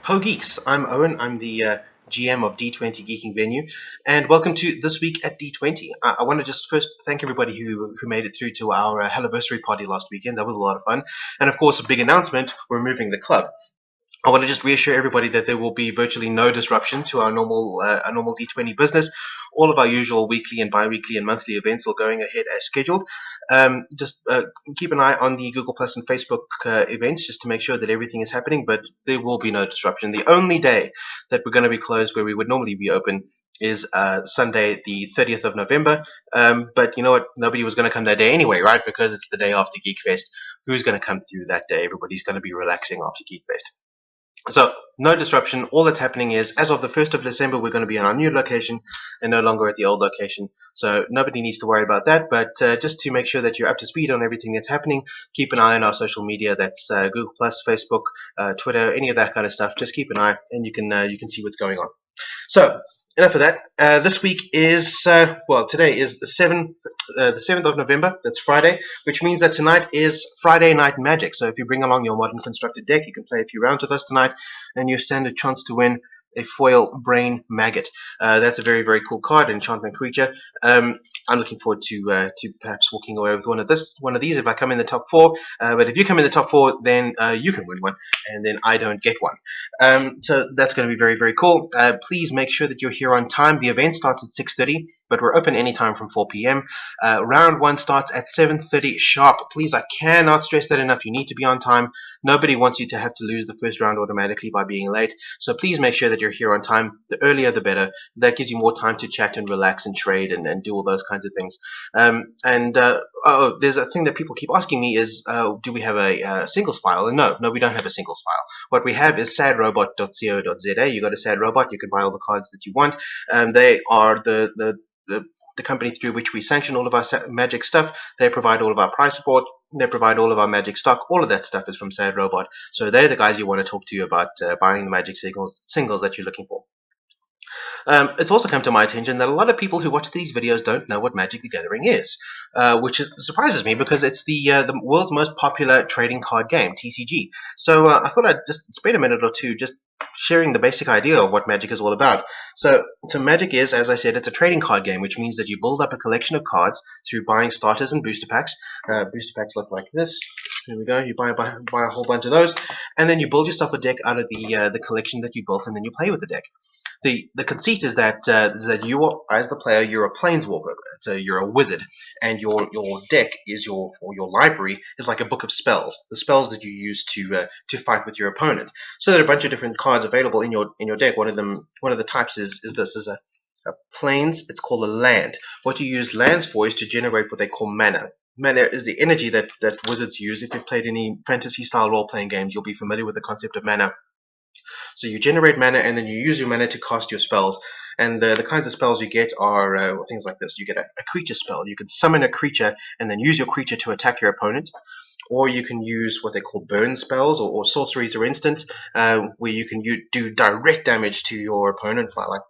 Ho Geeks, I'm Owen. I'm the GM of DeeTwenty Geeking Venue, and welcome to This Week at DeeTwenty. I want to just first thank everybody who made it through to our Helloversary party last weekend. That was a lot of fun, and of course, a big announcement: we're moving the club. I want to just reassure everybody that there will be virtually no disruption to our normal D20 business. All of our usual weekly and bi-weekly and monthly events are going ahead as scheduled. Just keep an eye on the Google Plus and Facebook events just to make sure that everything is happening, but there will be no disruption. The only day that we're going to be closed where we would normally be open is Sunday, the 30th of November. But you know what? Nobody was going to come that day anyway, right? Because it's the day after GeekFest. Who's going to come through that day? Everybody's going to be relaxing after GeekFest. So, no disruption. All that's happening is, as of the 1st of December, we're going to be in our new location and no longer at the old location. So, nobody needs to worry about that. But just to make sure that you're up to speed on everything that's happening, keep an eye on our social media. That's Google Plus, Facebook, Twitter, any of that kind of stuff. Just keep an eye, and you can see what's going on. So, enough of that. This week is today is the 7th of November. That's Friday, which means that tonight is Friday Night Magic. So if you bring along your modern constructed deck, you can play a few rounds with us tonight, and you stand a chance to win a foil brain maggot. That's a very, very cool card, enchantment creature. I'm looking forward to perhaps walking away with one of these if I come in the top 4. But if you come in the top 4, then you can win one, and then I don't get one. So that's going to be very, very cool. Please make sure that you're here on time. The event starts at 6:30, but we're open anytime from 4 p.m. Round 1 starts at 7:30 sharp. Please, I cannot stress that enough. You need to be on time. Nobody wants you to have to lose the first round automatically by being late. So please make sure that you're here on time. The earlier, the better. That gives you more time to chat and relax and trade and do all those kinds of things. There's a thing that people keep asking me is, do we have a singles file? And no, we don't have a singles file. What we have is sadrobot.co.za. You go to sadrobot, you can buy all the cards that you want. They are the company through which we sanction all of our magic stuff. They provide all of our price support. They provide all of our magic stock. All of that stuff is from Sad Robot. So they're the guys you want to talk to about buying the magic singles that you're looking for. It's also come to my attention that a lot of people who watch these videos don't know what Magic the Gathering is, which surprises me because it's the world's most popular trading card game, TCG. So I thought I'd just spend a minute or two just sharing the basic idea of what Magic is all about. So Magic is, as I said, it's a trading card game, which means that you build up a collection of cards through buying starters and booster packs. Booster packs look like this. Here we go. You buy a whole bunch of those, and then you build yourself a deck out of the collection that you built, and then you play with the deck. The conceit is that you are, as the player, you're a planeswalker. So you're a wizard, and your deck is your library is like a book of spells. The spells that you use to fight with your opponent. So there are a bunch of different cards available in your deck. One of the types is a planes. It's called a land. What you use lands for is to generate what they call mana. Mana is the energy that wizards use. If you've played any fantasy-style role-playing games, you'll be familiar with the concept of mana. So you generate mana, and then you use your mana to cast your spells. And the kinds of spells you get are things like this. You get a creature spell. You can summon a creature and then use your creature to attack your opponent. Or you can use what they call burn spells or sorceries or instant, where you can do direct damage to your opponent, like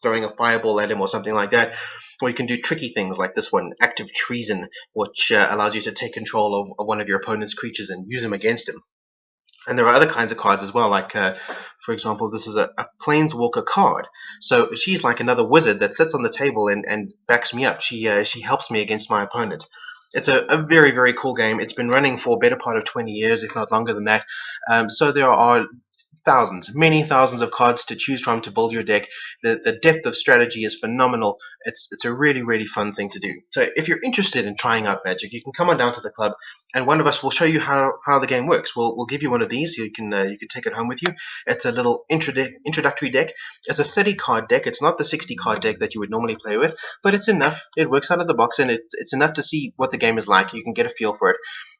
throwing a fireball at him or something like that. Or you can do tricky things like this one, Active Treason, which allows you to take control of one of your opponent's creatures and use them against him. And there are other kinds of cards as well, like, for example, this is a Planeswalker card. So she's like another wizard that sits on the table and backs me up. She helps me against my opponent. It's a very, very cool game. It's been running for a better part of 20 years, if not longer than that. So there are many thousands of cards to choose from to build your deck. The depth of strategy is phenomenal. It's a really, really fun thing to do. So if you're interested in trying out Magic, you can come on down to the club, and one of us will show you how the game works. We'll give you one of these. You can take it home with you. It's a little introductory deck. It's a 30-card deck. It's not the 60-card deck that you would normally play with, but it's enough. It works out of the box, and it's enough to see what the game is like. You can get a feel for it.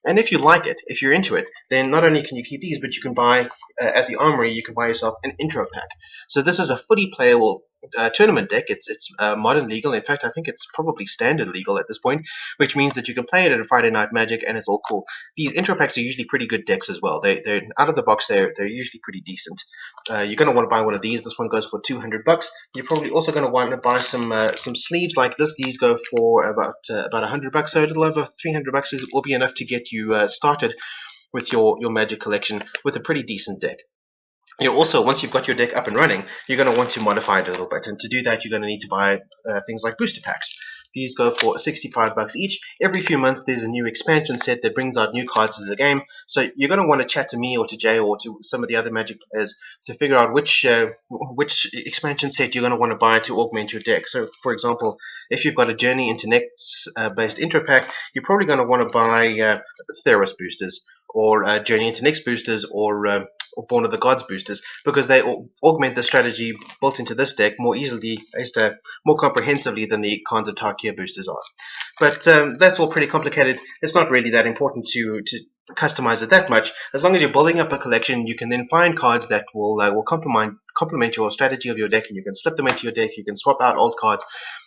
And if you like it, if you're into it, then not only can you keep these, but you can buy at the Armory, you can buy yourself an intro pack. So this is a fully playable tournament deck. It's modern legal. In fact, I think it's probably standard legal at this point, which means that you can play it at a Friday Night Magic, and it's all cool. These intro packs are usually pretty good decks as well. They're out of the box. They're usually pretty decent. You're going to want to buy one of these. This one goes for $200. You're probably also going to want to buy some sleeves like this. These go for about $100. So a little over $300 will be enough to get you started with your Magic collection with a pretty decent deck. You also, once you've got your deck up and running, you're going to want to modify it a little bit, and to do that you're going to need to buy things like booster packs. These go for $65 each. Every few months there's a new expansion set that brings out new cards to the game, so you're going to want to chat to me or to Jay or to some of the other Magic players to figure out which expansion set you're going to want to buy to augment your deck. So for example, if you've got a Journey into Next based intro pack, you're probably going to want to buy Theros boosters, or Journey into Next boosters, or Born of the Gods boosters, because they augment the strategy built into this deck more easily, more comprehensively than the Khans of Tarkir boosters are. But that's all pretty complicated. It's not really that important to customize it that much. As long as you're building up a collection, you can then find cards that will complement your strategy of your deck, and you can slip them into your deck. You can swap out old cards.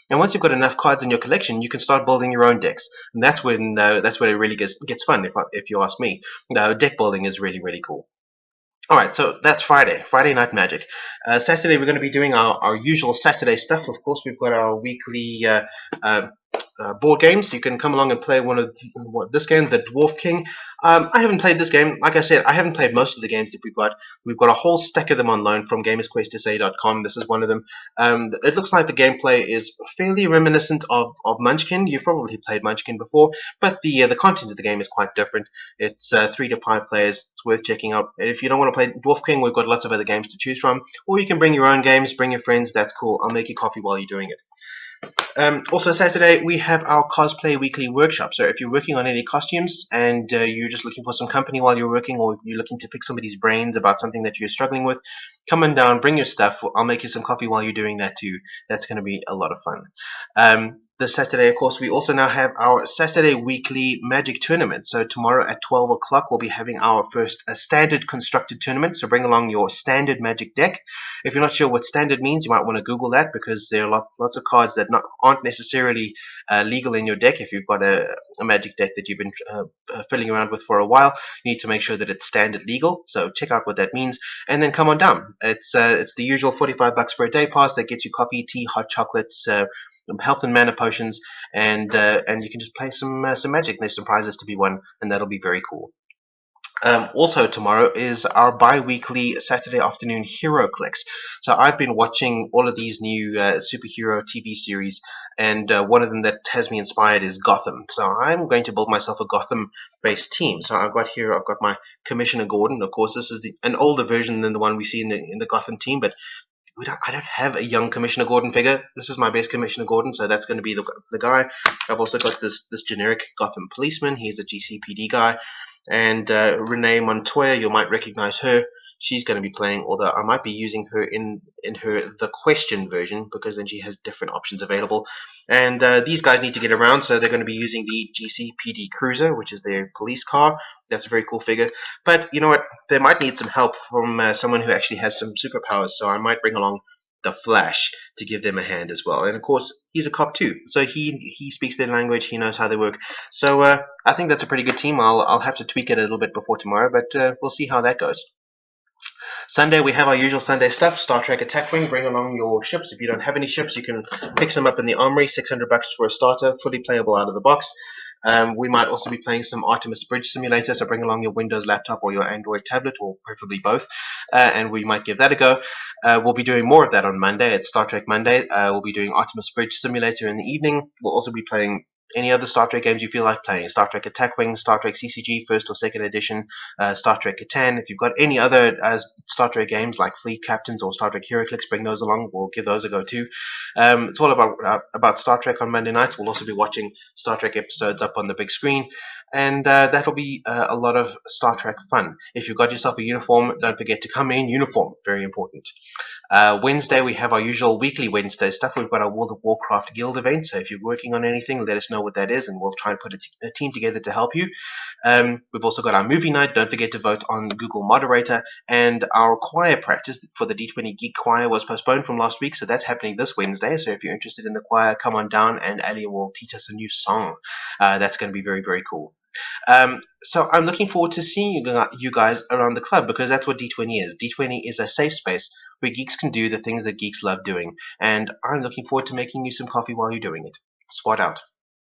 And once you've got enough cards in your collection, you can start building your own decks, and that's when it really gets fun. If you ask me, deck building is really, really cool. Alright, so that's Friday Night Magic. Saturday we're going to be doing our usual Saturday stuff. Of course, we've got our weekly board games. You can come along and play this game, the Dwarf King. I haven't played this game. Like I said, I haven't played most of the games that we've got. We've got a whole stack of them on loan from GamersQuestSA.com. This is one of them. It looks like the gameplay is fairly reminiscent of Munchkin. You've probably played Munchkin before, but the content of the game is quite different. It's 3 to 5 players. It's worth checking out. And if you don't want to play Dwarf King, we've got lots of other games to choose from. Or you can bring your own games, bring your friends. That's cool. I'll make you coffee while you're doing it. Also Saturday we have our cosplay weekly workshop. So if you're working on any costumes and you're just looking for some company while you're working, or if you're looking to pick somebody's brains about something that you're struggling with, come on down, bring your stuff. I'll make you some coffee while you're doing that too. That's going to be a lot of fun. This Saturday, of course, we also now have our Saturday weekly Magic tournament. So tomorrow at 12 o'clock, we'll be having our first standard constructed tournament. So bring along your standard Magic deck. If you're not sure what standard means, you might want to Google that, because there are lots of cards that aren't necessarily legal in your deck. If you've got a Magic deck that you've been fiddling around with for a while, you need to make sure that it's standard legal. So check out what that means, and then come on down. It's the usual $45 for a day pass that gets you coffee, tea, hot chocolates, health and mana potions, and you can just play some Magic. There's some prizes to be won, and that'll be very cool. Also tomorrow is our bi-weekly Saturday afternoon HeroClix. So I've been watching all of these new superhero TV series, and one of them that has me inspired is Gotham. So I'm going to build myself a Gotham-based team. So I've got my Commissioner Gordon. Of course, this is an older version than the one we see in the Gotham team, but I don't have a young Commissioner Gordon figure. This is my best Commissioner Gordon, so that's going to be the guy. I've also got this generic Gotham policeman. He's a GCPD guy. And Renee Montoya, you might recognize her. She's going to be playing, although I might be using her in her The Question version, because then she has different options available. And these guys need to get around, so they're going to be using the GCPD Cruiser, which is their police car. That's a very cool figure. But you know what? They might need some help from someone who actually has some superpowers, so I might bring along the Flash to give them a hand as well. And of course, he's a cop too, so he speaks their language. He knows how they work. So I think that's a pretty good team. I'll have to tweak it a little bit before tomorrow, but we'll see how that goes. Sunday we have our usual Sunday stuff. Star Trek Attack Wing. Bring along your ships. If you don't have any ships, you can pick some up in the armory. $600 for a starter, fully playable out of the box. We might also be playing some Artemis Bridge Simulator, so bring along your Windows laptop or your Android tablet, or preferably both, and we might give that a go. We'll be doing more of that on Monday. It's Star Trek Monday. We'll be doing Artemis Bridge Simulator in the evening. We'll also be playing any other Star Trek games you feel like playing. Star Trek Attack Wing, Star Trek CCG First or Second Edition, Star Trek Catan. If you've got any other Star Trek games like Fleet Captains or Star Trek HeroClix, bring those along. We'll give those a go too. It's all about Star Trek on Monday nights. We'll also be watching Star Trek episodes up on the big screen, and that'll be a lot of Star Trek fun. If you've got yourself a uniform, don't forget to come in uniform. Very important. Wednesday, we have our usual weekly Wednesday stuff. We've got our World of Warcraft Guild event, so if you're working on anything, let us know what that is, and we'll try and put a team together to help you. We've also got our movie night. Don't forget to vote on Google Moderator, and our choir practice for the D20 Geek Choir was postponed from last week, so that's happening this Wednesday. So if you're interested in the choir, come on down, and Ali will teach us a new song. That's going to be very, very cool. So I'm looking forward to seeing you guys around the club, because that's what D20 is. D20 is a safe space where geeks can do the things that geeks love doing, and I'm looking forward to making you some coffee while you're doing it. Swat out.